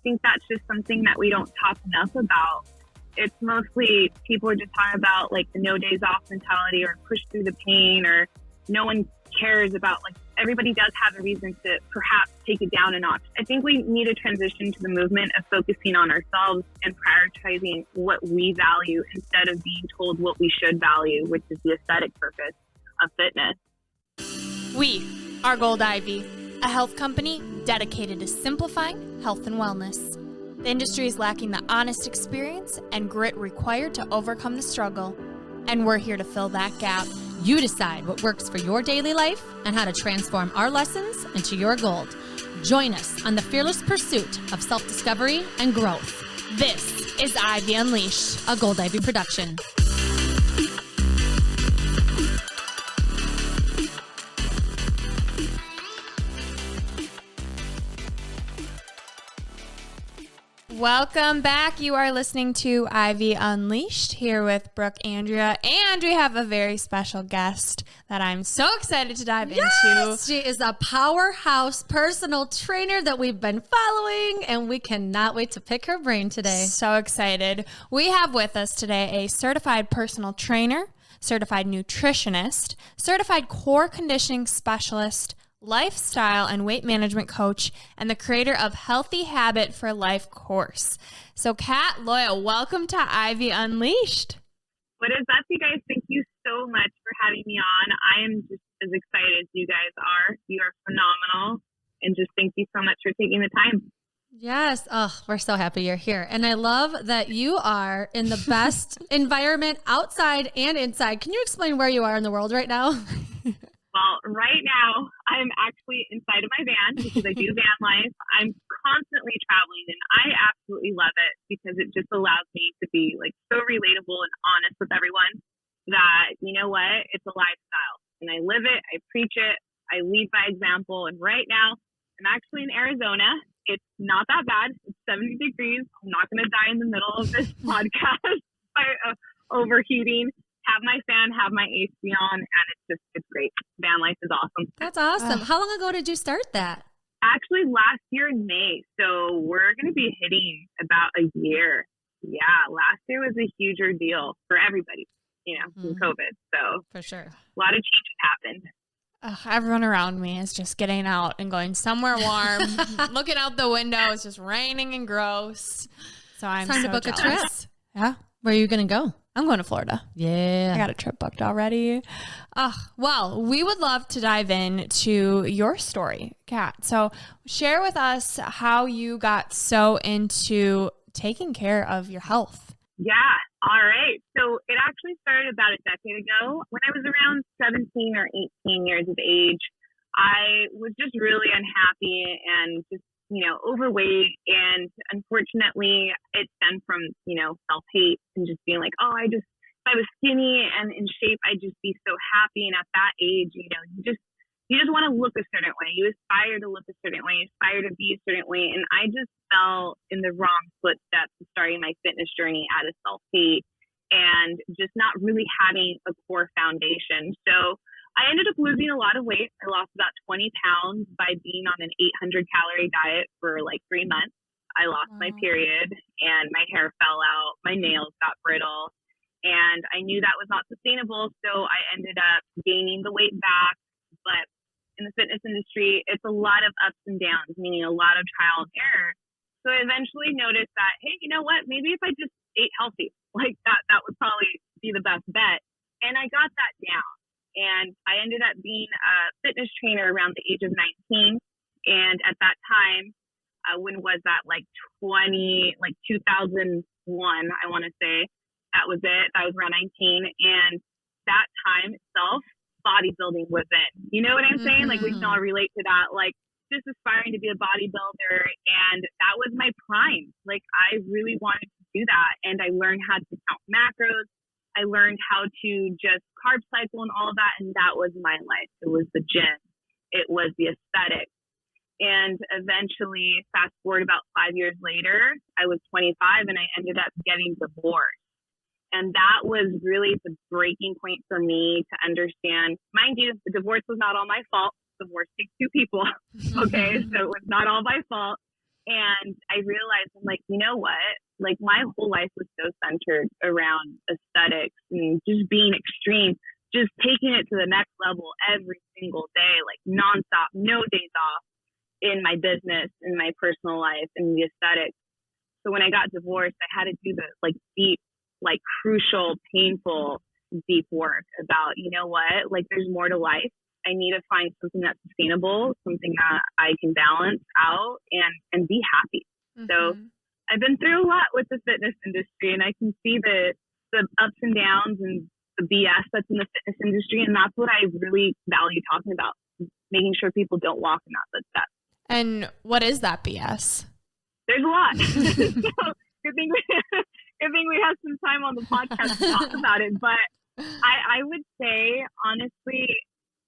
think that's just something that we don't talk enough about. It's mostly people are just talking about like the no days off mentality or push through the pain, or no one cares about, like, everybody does have a reason to perhaps take it down a notch. I think we need a transition to the movement of focusing on ourselves and prioritizing what we value instead of being told what we should value, which is the aesthetic purpose of fitness. We are Gold Ivy, a health company dedicated to simplifying health and wellness. The industry is lacking the honest experience and grit required to overcome the struggle, and we're here to fill that gap. You decide what works for your daily life and how to transform our lessons into your gold. Join us on the fearless pursuit of self-discovery and growth. This is Ivy Unleashed, A Gold Ivy production. Welcome back. You are listening to Ivy Unleashed here with Brooke, Andrea, and we have a very special guest that I'm so excited to dive into. She is a powerhouse personal trainer that we've been following, and we cannot wait to pick her brain today. So excited. We have with us today a certified personal trainer, certified nutritionist, certified core conditioning specialist, lifestyle and weight management coach, and the creator of Healthy Habit for Life course. So Kat, Loya, welcome to Ivy Unleashed. What is up, you guys? Thank you so much for having me on. I am just as excited as you guys are. You are phenomenal. And just thank you so much for taking the time. Yes. Oh, we're so happy you're here. And I love that you are in the best environment outside and inside. Can you explain where you are in the world right now? Well, right now, I'm actually inside of my van because I do van life. I'm constantly traveling, and I absolutely love it because it just allows me to be like so relatable and honest with everyone that, you know what, it's a lifestyle. And I live it, I preach it, I lead by example. And right now, I'm actually in Arizona. It's not that bad. It's 70 degrees. I'm not going to die in the middle of this podcast by overheating. Have my fan, have my AC on, and it's great. Van life is awesome. That's awesome. How long ago did you start that? Actually, last year in May. So we're going to be hitting about a year. Yeah, last year was a huge ordeal for everybody, from COVID. So for sure, a lot of changes happened. Everyone around me is just getting out and going somewhere warm. Looking out the window, it's just raining and gross. So I'm time so to book jealous. a trip. Yeah. Where are you going to go? I'm going to Florida. Yeah. I got a trip booked already. Well, we would love to dive into your story, Kat. So share with us how you got so into taking care of your health. Yeah. All right. So it actually started about a decade ago. When I was around 17 or 18 years of age, I was just really unhappy and just overweight. And unfortunately, it stemmed from, self-hate and just being like, if I was skinny and in shape, I'd just be so happy. And at that age, you just want to look a certain way. You aspire to look a certain way, aspire to be a certain way. And I just fell in the wrong footsteps of starting my fitness journey out of self-hate and just not really having a core foundation. So I ended up losing a lot of weight. I lost about 20 pounds by being on an 800 calorie diet for like 3 months. I lost my period and my hair fell out. My nails got brittle and I knew that was not sustainable. So I ended up gaining the weight back. But in the fitness industry, it's a lot of ups and downs, meaning a lot of trial and error. So I eventually noticed that, hey, you know what? Maybe if I just ate healthy, like that would probably be the best bet. And I got that down. And I ended up being a fitness trainer around the age of 19. And at that time, when was that? Like 2001, I want to say. That was it. That was around 19. And that time itself, bodybuilding was in. You know what I'm saying? Like we can all relate to that. Like just aspiring to be a bodybuilder. And that was my prime. Like I really wanted to do that. And I learned how to count macros. I learned how to just carb cycle and all of that. And that was my life. It was the gym. It was the aesthetic. And eventually, fast forward about 5 years later, I was 25 and I ended up getting divorced. And that was really the breaking point for me to understand, mind you, the divorce was not all my fault. Divorce takes two people. Okay. So it was not all my fault. And I realized, I'm like, you know what? Like, my whole life was so centered around aesthetics and just being extreme, just taking it to the next level every single day, like nonstop, no days off in my business, in my personal life, in the aesthetics. So when I got divorced, I had to do the like deep, like crucial, painful, deep work about, you know what? Like, there's more to life. I need to find something that's sustainable, something that I can balance out and be happy. So I've been through a lot with the fitness industry, and I can see the ups and downs and the BS that's in the fitness industry. And that's what I really value talking about, making sure people don't walk in that footstep. And what is that BS? There's a lot. So good thing we have some time on the podcast to talk about it. But I would say, honestly,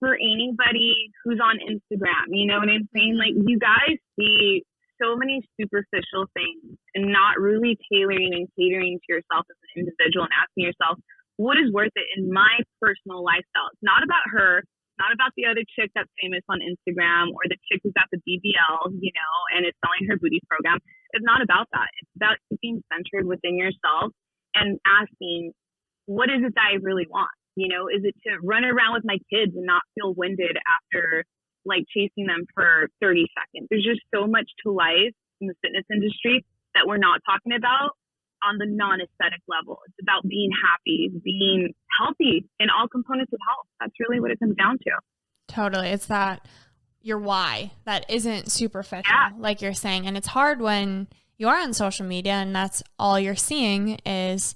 for anybody who's on Instagram, you know what I'm saying? Like, you guys see so many superficial things and not really tailoring and catering to yourself as an individual and asking yourself, what is worth it in my personal lifestyle? It's not about her, not about the other chick that's famous on Instagram or the chick who's got the BBL, you know, and is selling her booty program. It's not about that. It's about being centered within yourself and asking, what is it that I really want? You know, is it to run around with my kids and not feel winded after like chasing them for 30 seconds? There's just so much to life in the fitness industry that we're not talking about on the non-aesthetic level. It's about being happy, being healthy in all components of health. That's really what it comes down to. Totally. It's that your why that isn't superficial, like you're saying. And it's hard when you are on social media and that's all you're seeing is,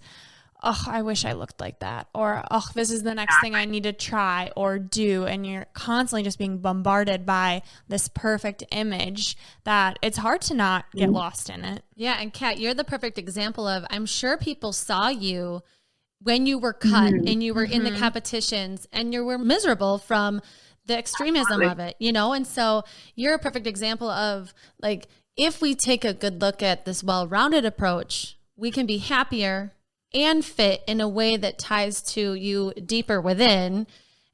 oh, I wish I looked like that. Or, oh, this is the next thing I need to try or do. And you're constantly just being bombarded by this perfect image that it's hard to not get lost in it. Yeah. And Kat, you're the perfect example of, I'm sure people saw you when you were cut and you were in the competitions and you were miserable from the extremism of it, you know? And so you're a perfect example of like, if we take a good look at this well-rounded approach, we can be happier and fit in a way that ties to you deeper within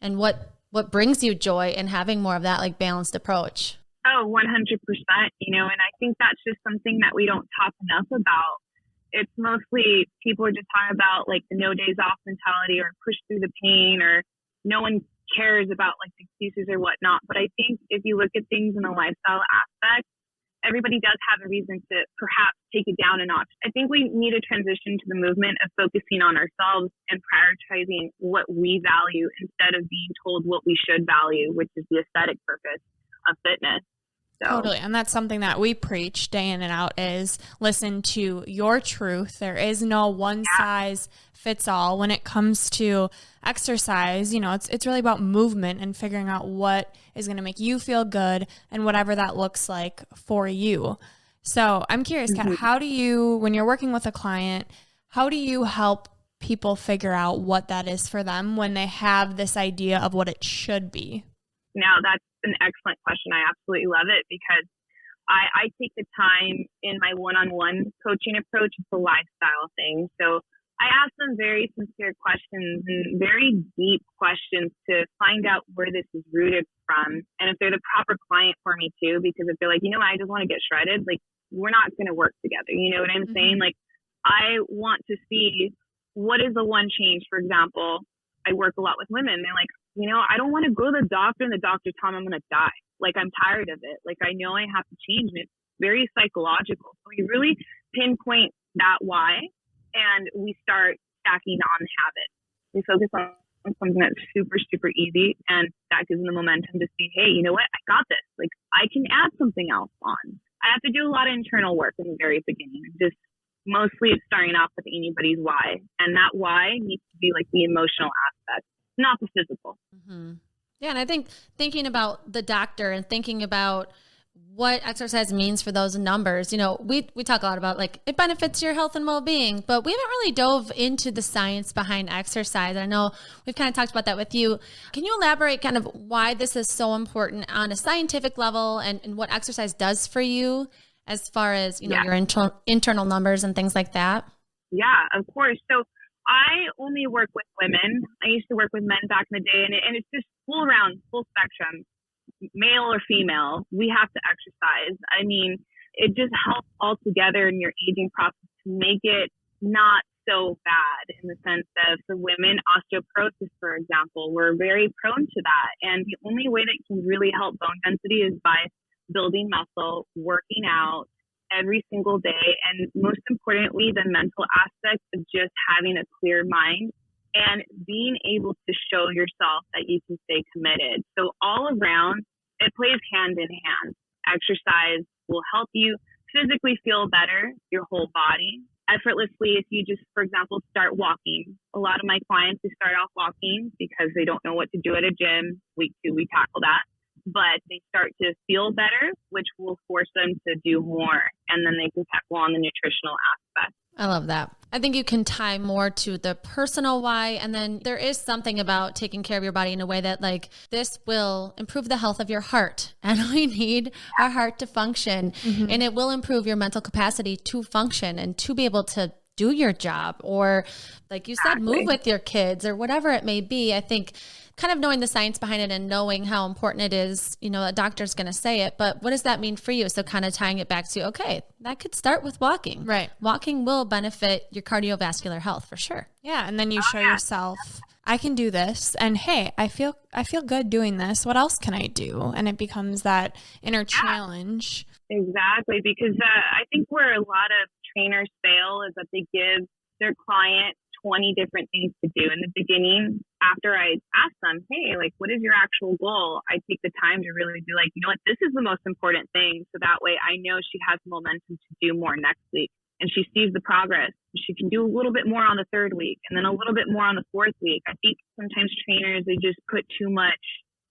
and what brings you joy and having more of that like balanced approach. Oh, 100%, you know, and I think that's just something that we don't talk enough about. It's mostly people are just talking about like the no days off mentality or push through the pain, or no one cares about like excuses or whatnot. But I think if you look at things in a lifestyle aspect, everybody does have a reason to perhaps take it down a notch. I think we need to transition to the movement of focusing on ourselves and prioritizing what we value instead of being told what we should value, which is the aesthetic purpose of fitness. So. Totally. And that's something that we preach day in and out is listen to your truth. There is no one size fits all when it comes to exercise. You know, it's really about movement and figuring out what is going to make you feel good and whatever that looks like for you. So I'm curious, Kat, how do you, when you're working with a client, how do you help people figure out what that is for them when they have this idea of what it should be? Now, that's an excellent question. I absolutely love it because I take the time in my one-on-one coaching approach. It's a lifestyle thing. So I ask them very sincere questions and very deep questions to find out where this is rooted from. And if they're the proper client for me too, because if they're like, you know, I just want to get shredded, like we're not going to work together. You know what I'm saying? Like I want to see what is the one change. For example, I work a lot with women. They're like, you know, I don't want to go to the doctor and the doctor tell me I'm going to die. Like, I'm tired of it. Like, I know I have to change it. It's very psychological. So we really pinpoint that why, and we start stacking on habits. We focus on something that's super, super easy, and that gives them the momentum to see, hey, you know what? I got this. Like, I can add something else on. I have to do a lot of internal work in the very beginning. Just mostly it's starting off with anybody's why, and that why needs to be like the emotional aspect, not the physical. Yeah. And I think thinking about the doctor and thinking about what exercise means for those numbers, you know, we talk a lot about like it benefits your health and well-being, but we haven't really dove into the science behind exercise. I know we've kind of talked about that with you. Can you elaborate kind of why this is so important on a scientific level and what exercise does for you as far as, you know, your internal numbers and things like that? Yeah, of course. So I only work with women. I used to work with men back in the day, and it's just full spectrum, male or female. We have to exercise. I mean, it just helps all together in your aging process to make it not so bad, in the sense of, for women, osteoporosis, for example, we're very prone to that. And the only way that can really help bone density is by building muscle, working out every single day, and most importantly, the mental aspect of just having a clear mind and being able to show yourself that you can stay committed. So all around, it plays hand in hand. Exercise will help you physically feel better, your whole body, effortlessly. If you just, for example, start walking. A lot of my clients, they start off walking because they don't know what to do at a gym. Week 2, we tackle that. But they start to feel better, which will force them to do more. And then they can tackle on the nutritional aspect. I love that. I think you can tie more to the personal why. And then there is something about taking care of your body in a way that, like, this will improve the health of your heart. And we need our heart to function. And it will improve your mental capacity to function and to be able to do your job, or, like you said, move with your kids or whatever it may be. I think kind of knowing the science behind it and knowing how important it is, you know, a doctor's going to say it, but what does that mean for you? So kind of tying it back to, okay, that could start with walking. Right. Walking will benefit your cardiovascular health for sure. Yeah. And then you show yourself, I can do this. And hey, I feel good doing this. What else can I do? And it becomes that inner challenge. Exactly. Because I think where a lot of trainers fail is that they give their client 20 different things to do in the beginning. After I ask them, hey, like, what is your actual goal? I take the time to really be like, you know what, this is the most important thing. So that way I know she has momentum to do more next week. And she sees the progress. She can do a little bit more on the 3rd week and then a little bit more on the 4th week. I think sometimes trainers, they just put too much.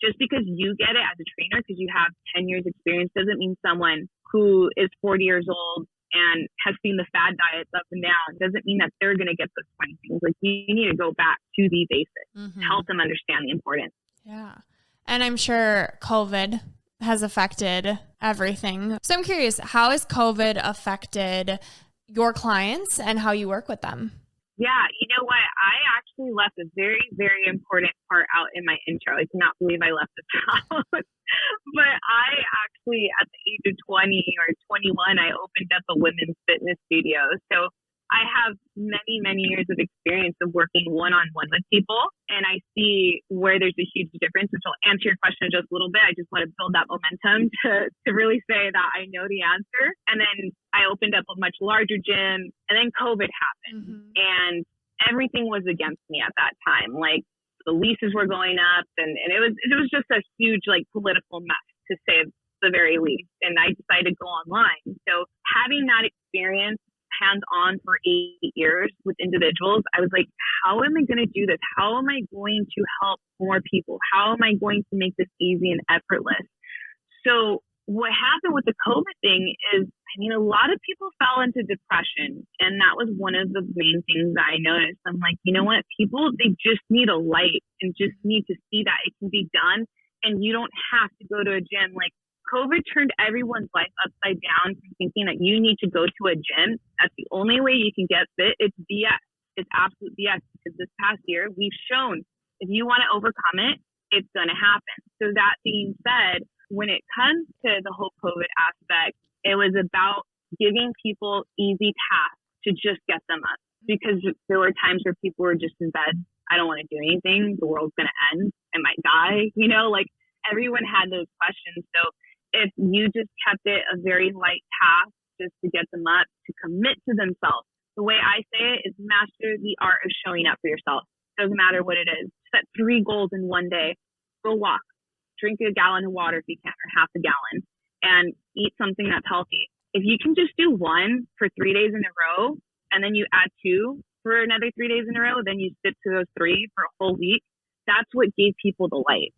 Just because you get it as a trainer, because you have 10 years experience, doesn't mean someone who is 40 years old and has seen the fad diets up and down doesn't mean that they're going to get those 20 things. Like, you need to go back to the basics, help them understand the importance. Yeah. And I'm sure COVID has affected everything. So I'm curious, how has COVID affected your clients and how you work with them? Yeah, you know what? I actually left a very, very important part out in my intro. I cannot believe I left this out. But I actually, at the age of 20 or 21, I opened up a women's fitness studio. So I have many, many years of experience of working one-on-one with people. And I see where there's a huge difference, which will answer your question just a little bit. I just want to build that momentum to really say that I know the answer. And then I opened up a much larger gym, and then COVID happened. And everything was against me at that time. Like, the leases were going up, and it was just a huge, like, political mess, to say the very least. And I decided to go online. So having that experience hands-on for 8 years with individuals, I was like, how am I going to do this? How am I going to help more people? How am I going to make this easy and effortless? So what happened with the COVID thing is, I mean, a lot of people fell into depression, and that was one of the main things that I noticed. I'm like, you know what? People, they just need a light and just need to see that it can be done, and you don't have to go to a gym. Like, COVID turned everyone's life upside down from thinking that you need to go to a gym. That's the only way you can get fit. It's BS. It's absolute BS, because this past year we've shown if you want to overcome it, it's going to happen. So that being said, when it comes to the whole COVID aspect, it was about giving people easy tasks to just get them up, because there were times where people were just in bed. I don't want to do anything. The world's going to end. I might die. You know, like, everyone had those questions. So if you just kept it a very light task just to get them up, to commit to themselves. The way I say it is master the art of showing up for yourself. Doesn't matter what it is. Set 3 goals in one day. Go walk. Drink a gallon of water if you can, or half a gallon, and eat something that's healthy. If you can just do 1 for 3 days in a row, and then you add 2 for another 3 days in a row, then you stick to those 3 for a whole week, that's what gave people the light.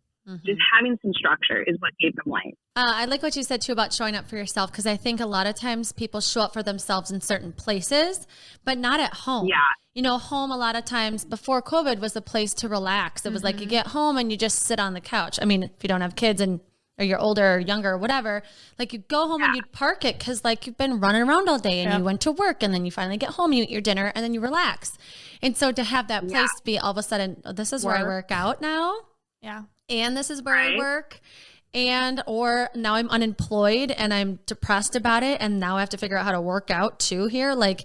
Just having some structure is what gave them light. I like what you said too about showing up for yourself, because I think a lot of times people show up for themselves in certain places, but not at home. Yeah. You know, home a lot of times before COVID was a place to relax. It was like you get home and you just sit on the couch. I mean, if you don't have kids or you're older or younger or whatever, like, you go home and you'd park it because, like, you've been running around all day and you went to work, and then you finally get home, you eat your dinner, and then you relax. And so to have that place be all of a sudden, oh, this is where I work out now. Yeah. And this is where I work. or now I'm unemployed and I'm depressed about it. And now I have to figure out how to work out too here. Like,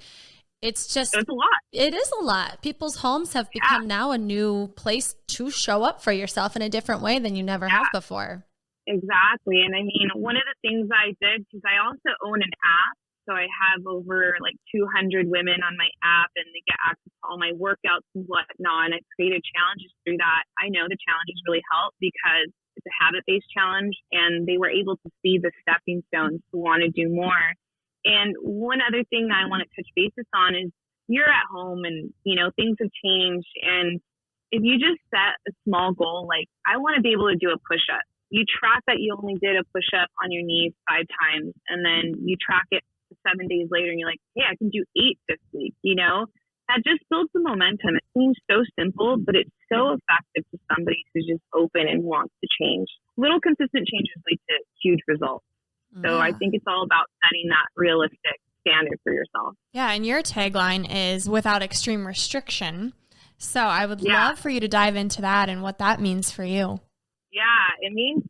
it's just, it's a lot. It is a lot. People's homes have become now a new place to show up for yourself in a different way than you never have before. Exactly. And I mean, one of the things I did, because I also own an app, so I have over like 200 women on my app, and they get access to all my workouts and whatnot. And I created challenges through that. I know the challenges really help because it's a habit-based challenge, and they were able to see the stepping stones to want to do more. And one other thing that I want to touch basis on is you're at home and, you know, things have changed. And if you just set a small goal, like I want to be able to do a push-up. You track that you only did a push-up on your knees 5 times, and then you track it 7 days later and you're like, hey, I can do 8 this week. You know, that just builds the momentum. It seems so simple, but it's so effective to somebody who's just open and wants to change. Little consistent changes lead to huge results. So I think it's all about setting that realistic standard for yourself. Yeah. And your tagline is without extreme restriction. So I would love for you to dive into that and what that means for you. Yeah, it means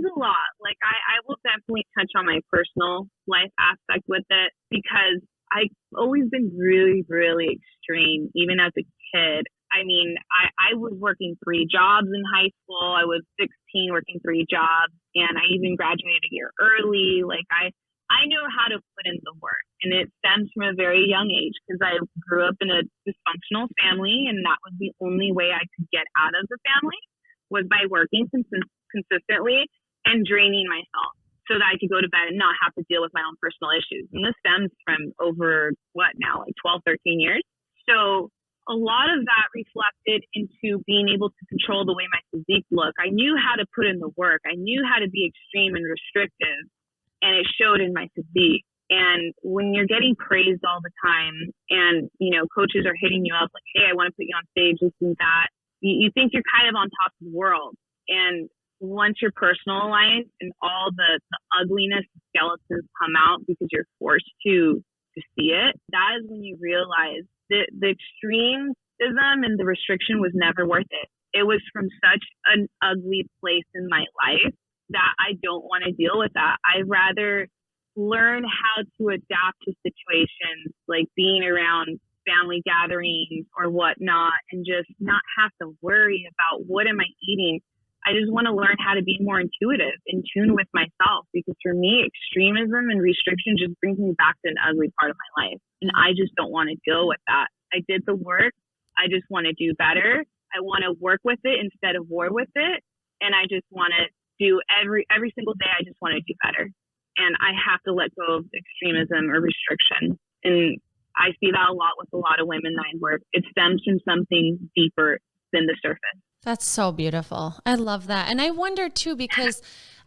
a lot. Like I will definitely touch on my personal life aspect with it, because I've always been really, really extreme, even as a kid. I mean, I was working 3 jobs in high school. I was 16 working 3 jobs, and I even graduated a year early. Like I know how to put in the work, and it stems from a very young age because I grew up in a dysfunctional family, and that was the only way I could get out of the family was by working consistently and draining myself so that I could go to bed and not have to deal with my own personal issues. And this stems from over, like 12, 13 years. So a lot of that reflected into being able to control the way my physique looked. I knew how to put in the work. I knew how to be extreme and restrictive, and it showed in my physique. And when you're getting praised all the time and, you know, coaches are hitting you up like, hey, I want to put you on stage, this and that, you think you're kind of on top of the world. And once you're personalized and all the ugliness skeletons come out because you're forced to see it, that is when you realize that the extremism and the restriction was never worth it. It was from such an ugly place in my life that I don't want to deal with that. I'd rather learn how to adapt to situations like being around family gatherings or whatnot, and just not have to worry about what am I eating. I just want to learn how to be more intuitive, in tune with myself, because for me, extremism and restriction just brings me back to an ugly part of my life. And I just don't want to deal with that. I did the work. I just want to do better. I want to work with it instead of war with it. And I just want to do every single day. I just want to do better. And I have to let go of extremism or restriction. And I see that a lot with a lot of women that I work. It stems from something deeper than the surface. That's so beautiful. I love that. And I wonder too, because,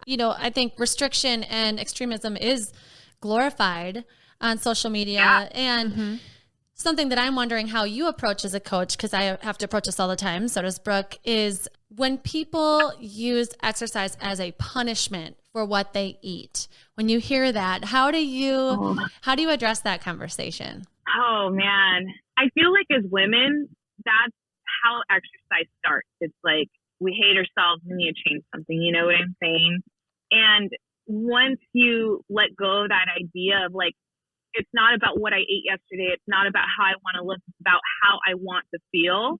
you know, I think restriction and extremism is glorified on social media. And something that I'm wondering how you approach as a coach, because I have to approach this all the time, so does Brooke, is when people use exercise as a punishment for what they eat. When you hear that, how do you address that conversation? Oh man, I feel like as women, that's how exercise starts. It's like we hate ourselves, we need to change something. You know what I'm saying? And once you let go of that idea of like, it's not about what I ate yesterday, it's not about how I want to look, it's about how I want to feel.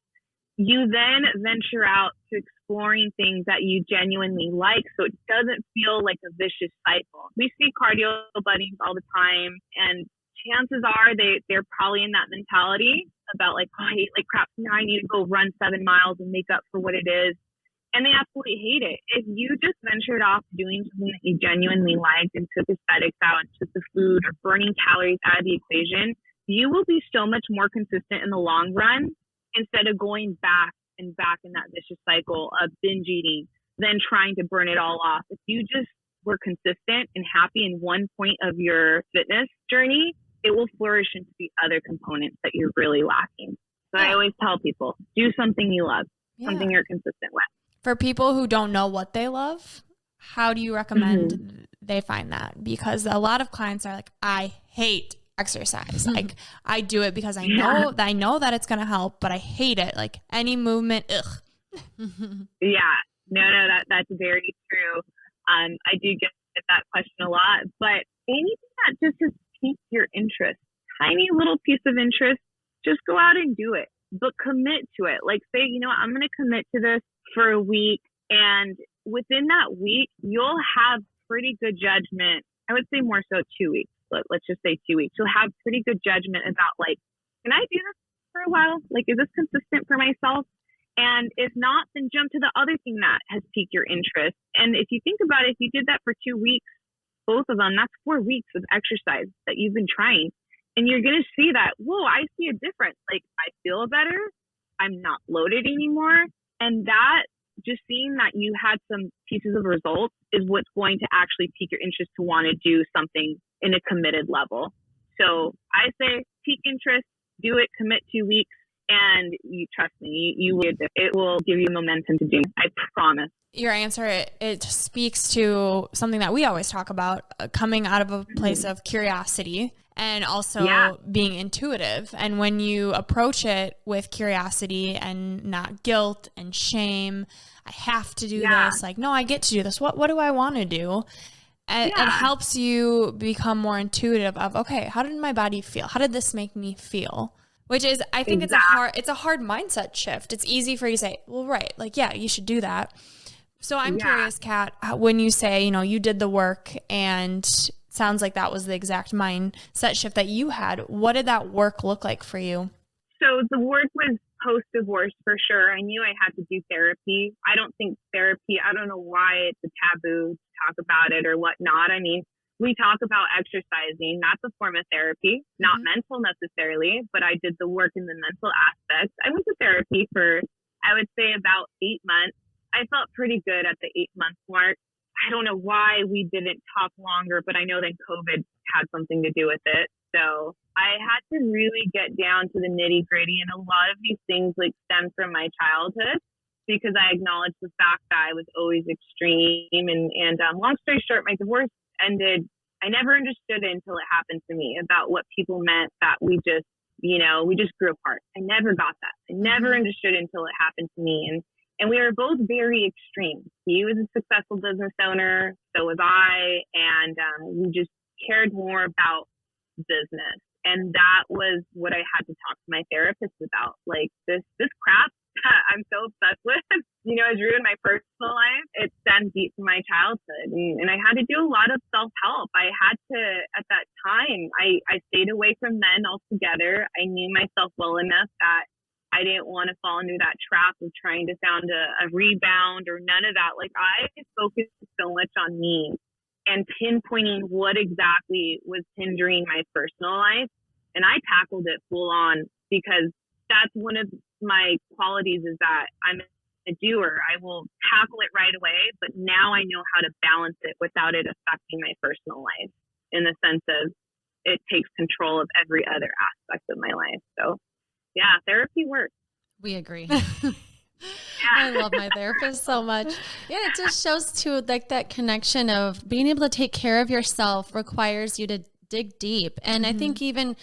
You then venture out to exploring things that you genuinely like, so it doesn't feel like a vicious cycle. We see cardio buddies all the time, and chances are they're probably in that mentality about like, oh, I ate like crap, now I need to go run 7 miles and make up for what it is. And they absolutely hate it. If you just ventured off doing something that you genuinely liked and took aesthetics out and took the food or burning calories out of the equation, you will be so much more consistent in the long run, instead of going back in that vicious cycle of binge eating, then trying to burn it all off. If you just were consistent and happy in one point of your fitness journey, it will flourish into the other components that you're really lacking. So I always tell people, do something you love, something you're consistent with. For people who don't know what they love, how do you recommend they find that? Because a lot of clients are like, I hate exercise. Like I do it because I know that it's going to help, but I hate it. Like any movement, ugh. Yeah, no, that's very true. I do get that question a lot, but anything that just has piqued your interest, tiny little piece of interest, just go out and do it, but commit to it. Like say, you know what, I'm going to commit to this for a week. And within that week, you'll have pretty good judgment. I would say more so 2 weeks. Let's just say 2 weeks. You'll have pretty good judgment about like, can I do this for a while? Like, is this consistent for myself? And if not, then jump to the other thing that has piqued your interest. And if you think about it, if you did that for 2 weeks, both of them, that's 4 weeks of exercise that you've been trying. And you're going to see that, whoa, I see a difference. Like I feel better. I'm not bloated anymore. And that, just seeing that you had some pieces of results is what's going to actually pique your interest to want to do something in a committed level. So I say pique interest, do it, commit 2 weeks, and you trust me, it will give you momentum to do. I promise. Your answer, it speaks to something that we always talk about, coming out of a place of curiosity and also being intuitive. And when you approach it with curiosity and not guilt and shame, I have to do this. Like, no, I get to do this. What do I want to do? And it helps you become more intuitive of, okay, how did my body feel? How did this make me feel? Which is, I think it's a hard mindset shift. It's easy for you to say, well, right, like, yeah, you should do that. So I'm curious, Kat, when you say, you know, you did the work and sounds like that was the exact mindset shift that you had. What did that work look like for you? So the work was post-divorce for sure. I knew I had to do therapy. I don't think therapy, I don't know why it's a taboo to talk about it or whatnot. I mean, we talk about exercising. That's a form of therapy, not mental necessarily, but I did the work in the mental aspect. I went to therapy for, I would say, about 8 months. I felt pretty good at the 8-month mark. I don't know why we didn't talk longer, but I know that COVID had something to do with it. So I had to really get down to the nitty gritty. And a lot of these things like stem from my childhood because I acknowledged the fact that I was always extreme. And long story short, my divorce ended. I never understood it until it happened to me about what people meant that we just grew apart. I never got that. I never understood it until it happened to me. And we were both very extreme. He was a successful business owner, so was I, and we just cared more about business. And that was what I had to talk to my therapist about. Like this crap that I'm so obsessed with, has ruined my personal life. It stems deep from my childhood. And I had to do a lot of self-help. I had to, at that time, I stayed away from men altogether. I knew myself well enough that I didn't want to fall into that trap of trying to sound a rebound or none of that. Like I focused so much on me and pinpointing what exactly was hindering my personal life. And I tackled it full on because that's one of my qualities is that I'm a doer. I will tackle it right away, but now I know how to balance it without it affecting my personal life in the sense of it takes control of every other aspect of my life. So yeah, therapy works. We agree. I love my therapist so much. Yeah, it just shows too, like that connection of being able to take care of yourself requires you to dig deep. And I think even,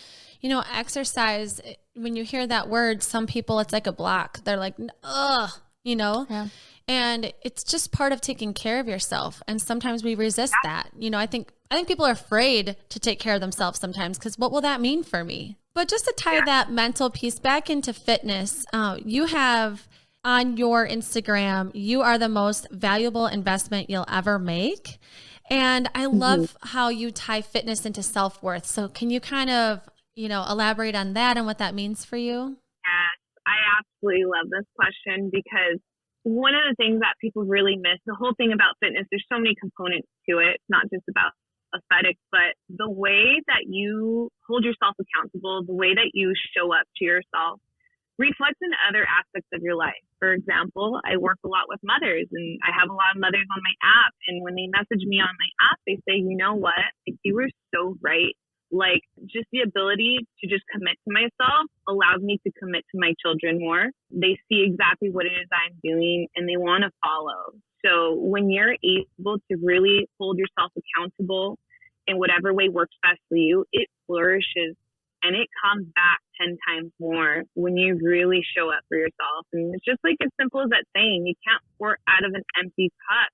exercise, when you hear that word, some people, it's like a block. They're like, ugh, and it's just part of taking care of yourself. And sometimes we resist that. I think people are afraid to take care of themselves sometimes because what will that mean for me? But just to tie that mental piece back into fitness, you have on your Instagram, you are the most valuable investment you'll ever make. And I love how you tie fitness into self-worth. So can you kind of, elaborate on that and what that means for you? Yes, I absolutely love this question because one of the things that people really miss, the whole thing about fitness, there's so many components to it, not just about aesthetics, but the way that you hold yourself accountable, the way that you show up to yourself reflects in other aspects of your life. For example, I work a lot with mothers and I have a lot of mothers on my app. And when they message me on my app, they say, you know what, like, you were so right. Like just the ability to just commit to myself allows me to commit to my children more. They see exactly what it is I'm doing and they want to follow. So when you're able to really hold yourself accountable in whatever way works best for you, it flourishes and it comes back 10 times more when you really show up for yourself. And it's just like as simple as that saying, you can't pour out of an empty cup.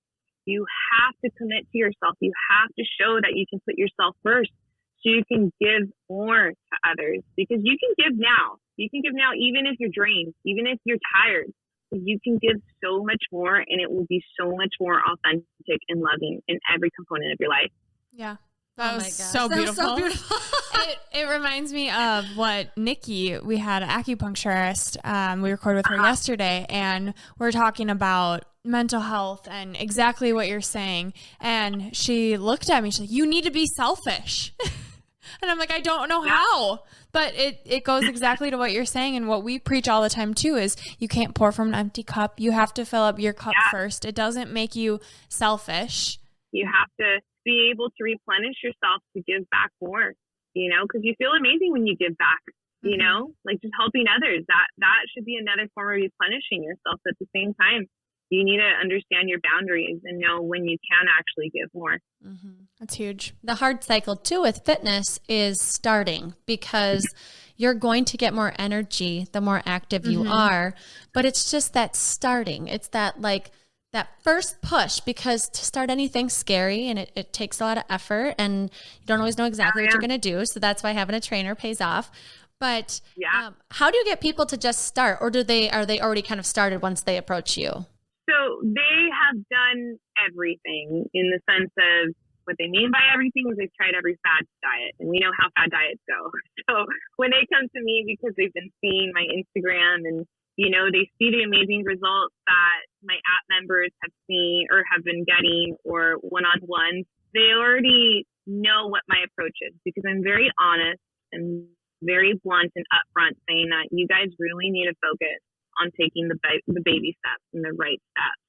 You have to commit to yourself. You have to show that you can put yourself first so you can give more to others, because you can give now. You can give now even if you're drained, even if you're tired. You can give so much more, and it will be so much more authentic and loving in every component of your life. Yeah. That was so That was beautiful. so beautiful. It reminds me of what Nikki, we had an acupuncturist, we recorded with her yesterday, and we're talking about mental health and exactly what you're saying. And she looked at me, she's like, you need to be selfish. And I'm like, I don't know how, but it goes exactly to what you're saying. And what we preach all the time too is you can't pour from an empty cup. You have to fill up your cup first. It doesn't make you selfish. You have to be able to replenish yourself to give back more, because you feel amazing when you give back, like just helping others. That should be another form of replenishing yourself. At the same time, you need to understand your boundaries and know when you can actually give more. Mm-hmm. That's huge. The hard cycle too with fitness is starting, because you're going to get more energy the more active you are, but it's just that starting. It's that that first push, because to start anything's scary and it takes a lot of effort, and you don't always know exactly what you're going to do. So that's why having a trainer pays off. But how do you get people to just start, or are they already kind of started once they approach you? So they have done everything, in the sense of what they mean by everything is they've tried every fad diet, and we know how fad diets go. So when they come to me because they've been seeing my Instagram and, they see the amazing results that my app members have seen or have been getting, or one-on-ones, they already know what my approach is, because I'm very honest and very blunt and upfront, saying that you guys really need to focus on taking the baby steps and the right steps.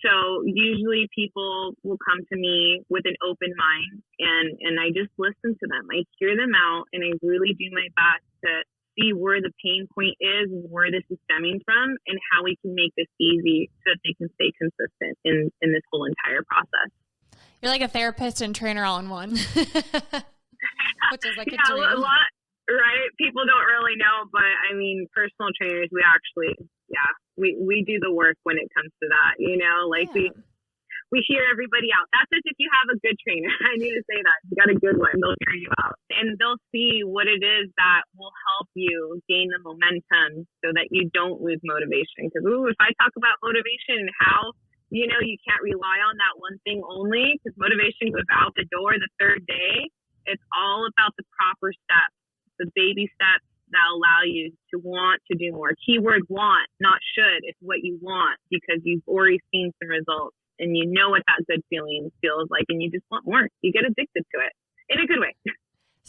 So usually people will come to me with an open mind, and I just listen to them. I hear them out, and I really do my best to see where the pain point is and where this is stemming from, and how we can make this easy so that they can stay consistent in this whole entire process. You're like a therapist and trainer all in one. Which is like a dream. A lot, right? People don't really know, but I mean, personal trainers, we actually, we do the work when it comes to that, we hear everybody out. That's just if you have a good trainer. I need to say that. If you got a good one, they'll hear you out. And they'll see what it is that will help you gain the momentum so that you don't lose motivation. Because, if I talk about motivation and how, you can't rely on that one thing only, because motivation goes out the door the third day. It's all about the proper steps, the baby steps that allow you to want to do more. Keyword want, not should. It's what you want, because you've already seen some results. And you know what that good feeling feels like, and you just want more. You get addicted to it in a good way.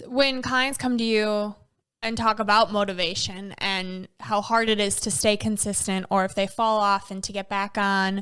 When clients come to you and talk about motivation and how hard it is to stay consistent, or if they fall off and to get back on,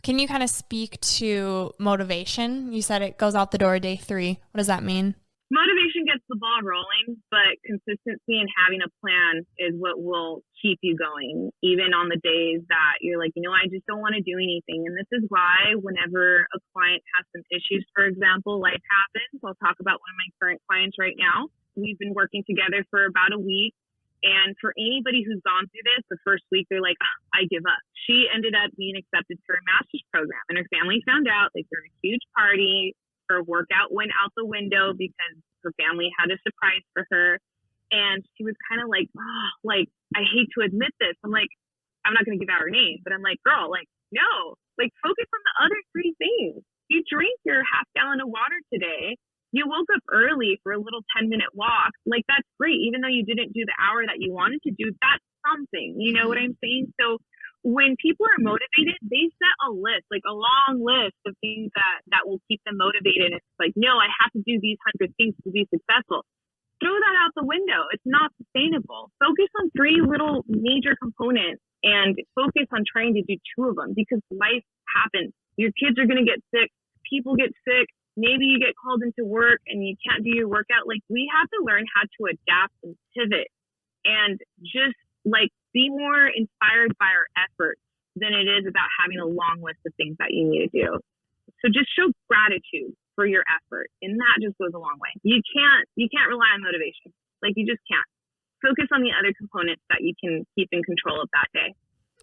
can you kind of speak to motivation? You said it goes out the door day 3. What does that mean? Motivation gets the ball rolling, but consistency and having a plan is what will keep you going, even on the days that you're like, I just don't want to do anything. And this is why whenever a client has some issues, for example, life happens. I'll talk about one of my current clients right now. We've been working together for about a week. And for anybody who's gone through this, the first week, they're like, I give up. She ended up being accepted for a master's program, and her family found out. They threw a huge party. Her workout went out the window because her family had a surprise for her. And she was kind of like, I hate to admit this. I'm like, I'm not going to give out her name, but I'm like, girl, no, focus on the other 3 things. You drink your half gallon of water today. You woke up early for a little 10-minute walk. That's great. Even though you didn't do the hour that you wanted to do, that's something. You know what I'm saying? So when people are motivated, they set a list, a long list of things that will keep them motivated. It's like, no, I have to do these 100 things to be successful. Throw that out the window. It's not sustainable. Focus on 3 little major components, and focus on trying to do 2 of them, because life happens. Your kids are going to get sick. People get sick. Maybe you get called into work and you can't do your workout. We have to learn how to adapt and pivot, and just be more inspired by our efforts than it is about having a long list of things that you need to do. So just show gratitude for your effort, and that just goes a long way. You can't rely on motivation. You just can't. Focus on the other components that you can keep in control of that day.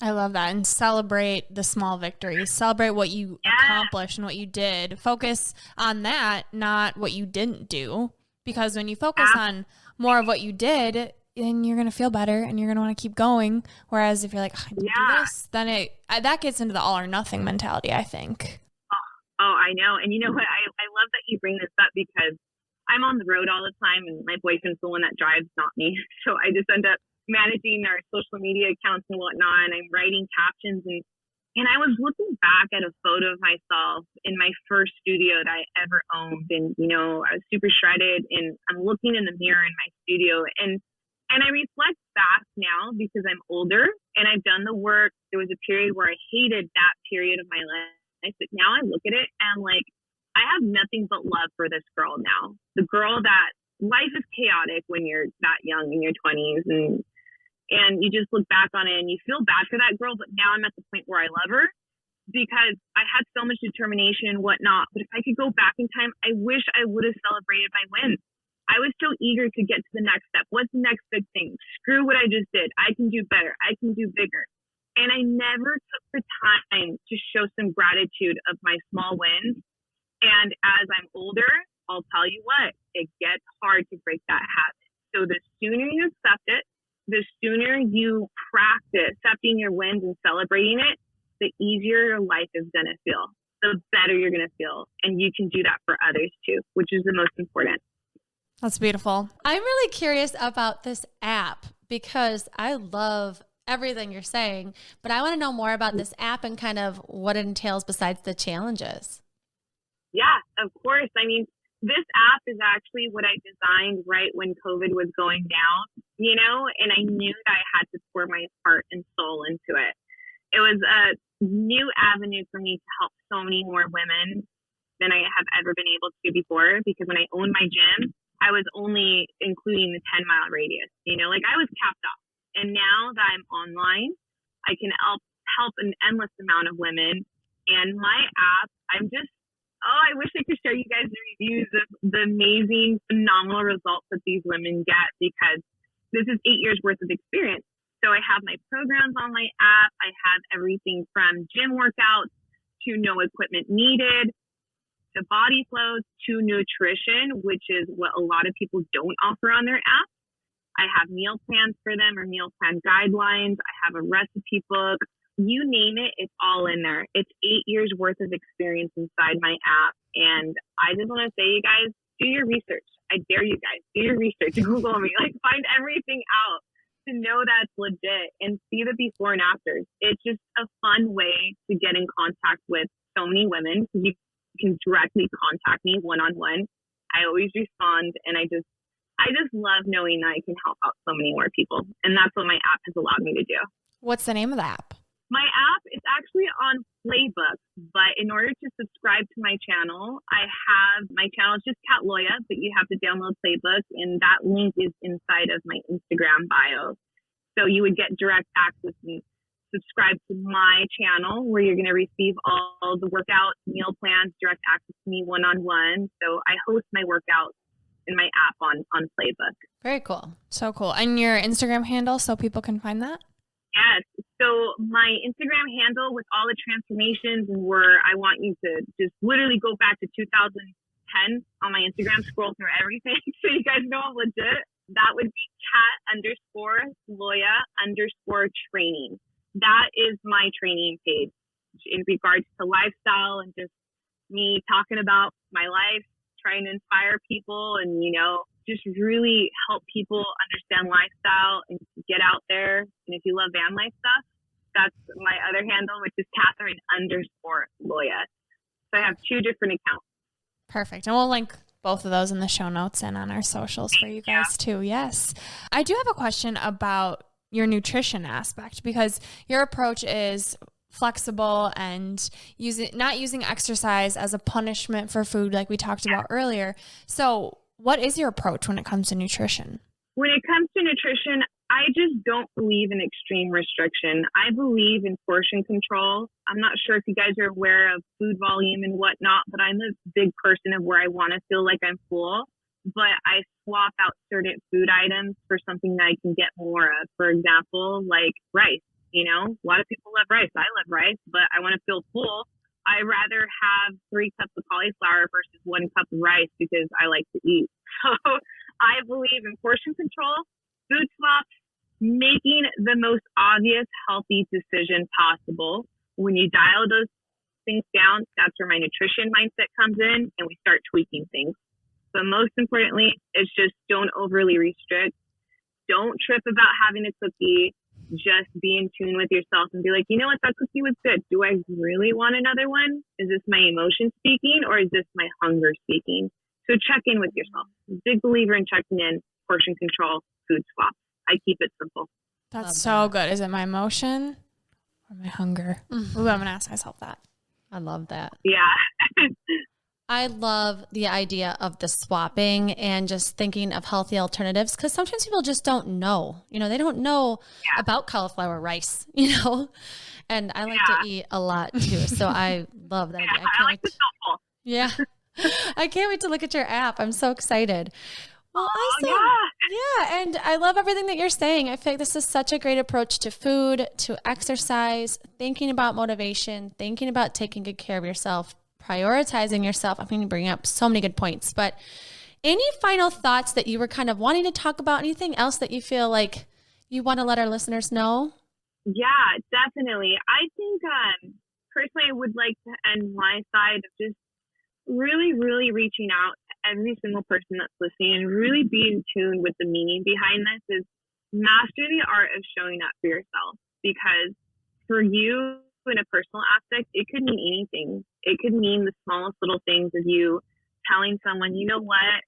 I love that. And celebrate the small victories. Celebrate what you accomplished and what you did. Focus on that, not what you didn't do. Because when you focus on more of what you did, then you're going to feel better and you're going to want to keep going. Whereas if you're like, I didn't do this, then that gets into the all or nothing mentality, I think. Oh, I know. And you know what? I love that you bring this up because I'm on the road all the time and my boyfriend's the one that drives, not me. So I just end up managing our social media accounts and whatnot. And I'm writing captions and I was looking back at a photo of myself in my first studio that I ever owned. And, you know, I was super shredded and I'm looking in the mirror in my studio and I reflect back now because I'm older and I've done the work. There was a period where I hated that period of my life, but now I look at it and like, I have nothing but love for this girl now. The girl that life is chaotic when you're that young in your 20s and you just look back on it and you feel bad for that girl. But now I'm at the point where I love her because I had so much determination and whatnot. But if I could go back in time, I wish I would have celebrated my wins. I was so eager to get to the next step. What's the next big thing? Screw what I just did. I can do better. I can do bigger. And I never took the time to show some gratitude of my small wins. And as I'm older, I'll tell you what, it gets hard to break that habit. So the sooner you accept it, the sooner you practice accepting your wins and celebrating it, the easier your life is going to feel, the better you're going to feel. And you can do that for others too, which is the most important. That's beautiful. I'm really curious about this app because I love everything you're saying, but I want to know more about this app and kind of what it entails besides the challenges. Yeah, of course. I mean, this app is actually what I designed right when COVID was going down, you know, and I knew that I had to pour my heart and soul into it. It was a new avenue for me to help so many more women than I have ever been able to before, because when I owned my gym, I was only including the 10-mile radius, you know, like I was capped off. And now that I'm online, I can help an endless amount of women. And my app, I wish I could show you guys the reviews of the amazing, phenomenal results that these women get, because this is 8 years worth of experience. So I have my programs on my app. I have everything from gym workouts to no equipment needed, to body flows, to nutrition, which is what a lot of people don't offer on their app. I have meal plans for them, or meal plan guidelines. I have a recipe book. You name it, it's all in there. It's 8 years worth of experience inside my app. And I just want to say, you guys, do your research. I dare you guys, do your research. Google me, like find everything out to know that it's legit and see the before and afters. It's just a fun way to get in contact with so many women. You can directly contact me one-on-one. I always respond, and I just love knowing that I can help out so many more people. And that's what my app has allowed me to do. What's the name of the app? My app is actually on Playbook, but in order to subscribe to my channel, my channel is just Kat Loya, but you have to download Playbook, and that link is inside of my Instagram bio. So you would get direct access and subscribe to my channel, where you're going to receive all the workouts, meal plans, direct access to me one-on-one. So I host my workouts in my app on Playbook. Very cool. So cool. And your Instagram handle so people can find that? Yes. So my Instagram handle with all the transformations, and where I want you to just literally go back to 2010 on my Instagram, scroll through everything so you guys know I'm legit. That would be Kat_Loya_training. That is my training page in regards to lifestyle and just me talking about my life, trying to inspire people and, you know, just really help people understand lifestyle and get out there. And if you love van life stuff, that's my other handle, which is Katherine_Loya. So I have 2 different accounts. Perfect. And we'll link both of those in the show notes and on our socials for you guys too. Yes. I do have a question about your nutrition aspect, because your approach is flexible and not using exercise as a punishment for food like we talked about earlier. So what is your approach when it comes to nutrition? When it comes to nutrition, I just don't believe in extreme restriction. I believe in portion control. I'm not sure if you guys are aware of food volume and whatnot, but I'm a big person of where I want to feel like I'm full, but I swap out certain food items for something that I can get more of. For example, like rice. You know, a lot of people love rice. I love rice, but I want to feel full. I rather have 3 cups of cauliflower versus 1 cup of rice because I like to eat. So I believe in portion control, food swaps, making the most obvious healthy decision possible. When you dial those things down, that's where my nutrition mindset comes in and we start tweaking things. But most importantly, it's just don't overly restrict. Don't trip about having a cookie. Just be in tune with yourself and be like, you know what, that cookie was good. Do I really want another one? Is this my emotion speaking or is this my hunger speaking? So check in with yourself. Big believer in checking in, portion control, food swap. I keep it simple. That's so good. Is it my emotion or my hunger? Ooh, I'm going to ask myself that. I love that. Yeah. I love the idea of the swapping and just thinking of healthy alternatives because sometimes people just don't know. You know, they don't know about cauliflower rice, you know, and I like to eat a lot too. So I love that idea. I like the simple. Yeah. I can't wait to look at your app. I'm so excited. Well, awesome. Yeah. And I love everything that you're saying. I feel like this is such a great approach to food, to exercise, thinking about motivation, thinking about taking good care of yourself, prioritizing yourself. I'm going to bring up so many good points, but any final thoughts that you were kind of wanting to talk about? Anything else that you feel like you want to let our listeners know? Yeah, definitely. I think personally, I would like to end my side of just really, really reaching out to every single person that's listening and really be in tune with the meaning behind this is master the art of showing up for yourself. Because for you, in a personal aspect, it could mean anything. It could mean the smallest little things of you telling someone, you know what,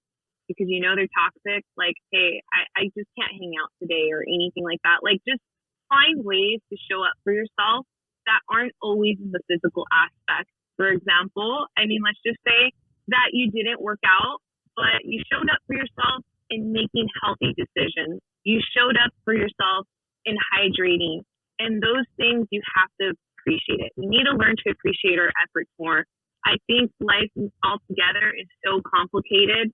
because you know they're toxic, like, hey, I just can't hang out today or anything like that. Like, just find ways to show up for yourself that aren't always in the physical aspect. For example, I mean, let's just say that you didn't work out, but you showed up for yourself in making healthy decisions. You showed up for yourself in hydrating. And those things, you have to appreciate it. We need to learn to appreciate our efforts more. I think life altogether is so complicated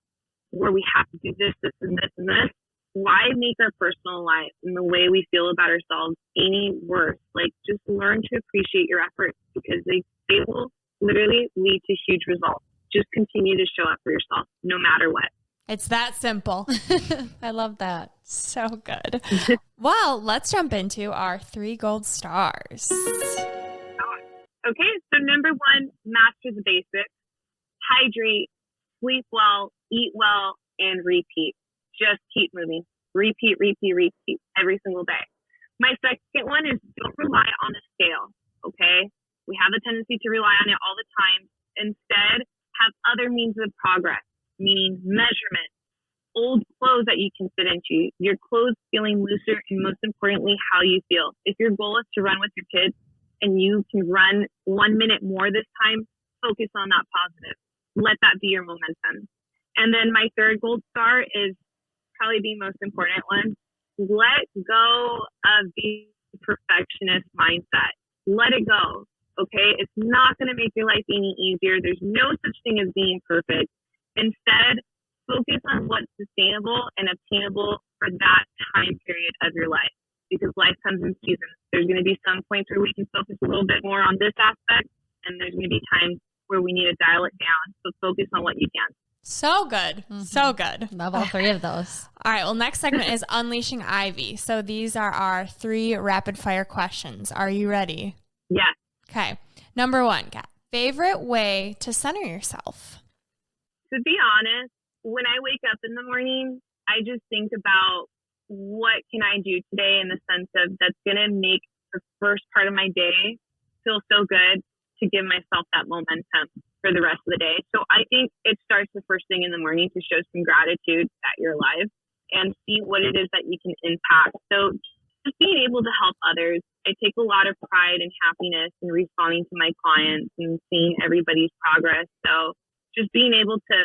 where we have to do this, this, and this, and this. Why make our personal life and the way we feel about ourselves any worse? Like, just learn to appreciate your efforts because they will literally lead to huge results. Just continue to show up for yourself no matter what. It's that simple. I love that. So good. Well, let's jump into our 3 gold stars. Okay, so number 1, master the basics. Hydrate, sleep well, eat well, and repeat. Just keep moving. Repeat every single day. My second one is don't rely on the scale, okay? We have a tendency to rely on it all the time. Instead, have other means of progress, meaning measurement, old clothes that you can fit into, your clothes feeling looser, and most importantly, how you feel. If your goal is to run with your kids and you can run 1 minute more this time, focus on that positive. Let that be your momentum. And then my third gold star is probably the most important one. Let go of the perfectionist mindset. Let it go. Okay, it's not going to make your life any easier. There's no such thing as being perfect. Instead, focus on what's sustainable and obtainable for that time period of your life. Because life comes in seasons. There's going to be some points where we can focus a little bit more on this aspect, and there's going to be times where we need to dial it down. So focus on what you can. So good. So good. Love all 3 of those. All right. Well, next segment is Unleashing Ivy. So these are our 3 rapid fire questions. Are you ready? Yes. Okay. Number 1, Kat. Favorite way to center yourself? To be honest, when I wake up in the morning, I just think about what can I do today in the sense of that's going to make the first part of my day feel so good to give myself that momentum for the rest of the day. So I think it starts the first thing in the morning to show some gratitude that you're alive and see what it is that you can impact. So just being able to help others. I take a lot of pride and happiness in responding to my clients and seeing everybody's progress. So just being able to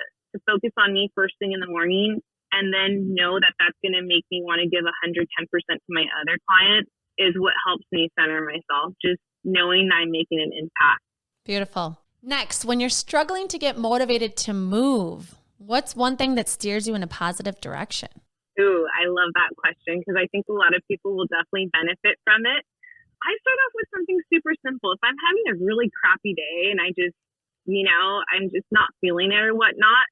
focus on me first thing in the morning and then know that that's going to make me want to give 110% to my other clients is what helps me center myself, just knowing that I'm making an impact. Beautiful. Next, when you're struggling to get motivated to move, what's one thing that steers you in a positive direction? Ooh, I love that question because I think a lot of people will definitely benefit from it. I start off with something super simple. If I'm having a really crappy day and I just, I'm just not feeling it or whatnot,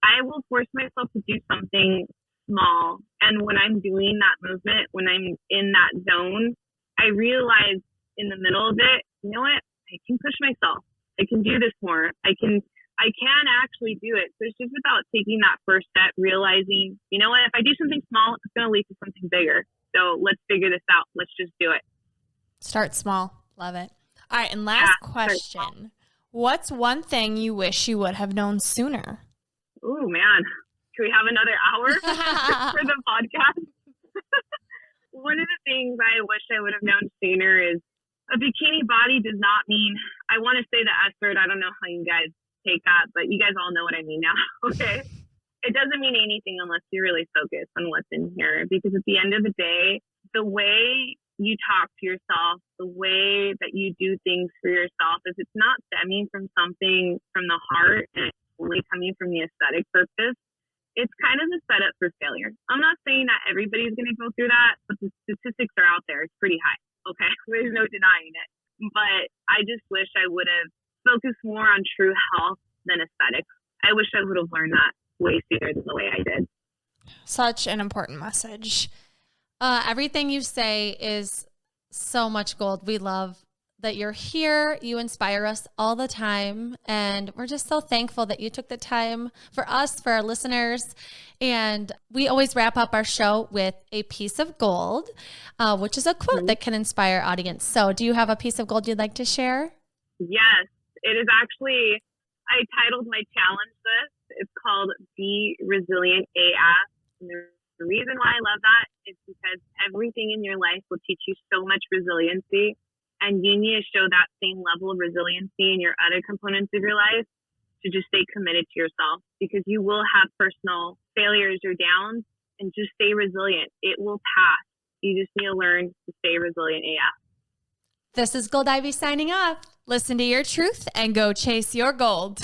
I will force myself to do something small. And when I'm doing that movement, when I'm in that zone, I realize in the middle of it, you know what? I can push myself. I can do this more. I can actually do it. So it's just about taking that first step, realizing, you know what? If I do something small, it's going to lead to something bigger. So let's figure this out. Let's just do it. Start small. Love it. All right. And last question. What's one thing you wish you would have known sooner? Oh, man. Can we have another hour for the podcast? One of the things I wish I would have known sooner is a bikini body does not mean, I want to say the S word. I don't know how you guys take that, but you guys all know what I mean now. Okay. It doesn't mean anything unless you really focus on what's in here, because at the end of the day, the way you talk to yourself, the way that you do things for yourself, if it's not stemming from something from the heart and it's only coming from the aesthetic purpose, it's kind of a setup for failure. I'm not saying that everybody's going to go through that, but the statistics are out there. It's pretty high. Okay. There's no denying it. But I just wish I would have focused more on true health than aesthetics. I wish I would have learned that way sooner than the way I did. Such an important message. Everything you say is so much gold. We love that you're here. You inspire us all the time. And we're just so thankful that you took the time for us, for our listeners. And we always wrap up our show with a piece of gold, which is a quote that can inspire our audience. So do you have a piece of gold you'd like to share? Yes, it is actually, I titled my challenge this. It's called Be Resilient AF. And the reason why I love that is because everything in your life will teach you so much resiliency. And you need to show that same level of resiliency in your other components of your life to just stay committed to yourself, because you will have personal failures or downs, and just stay resilient. It will pass. You just need to learn to stay resilient AF. This is Gold Ivy signing off. Listen to your truth and go chase your gold.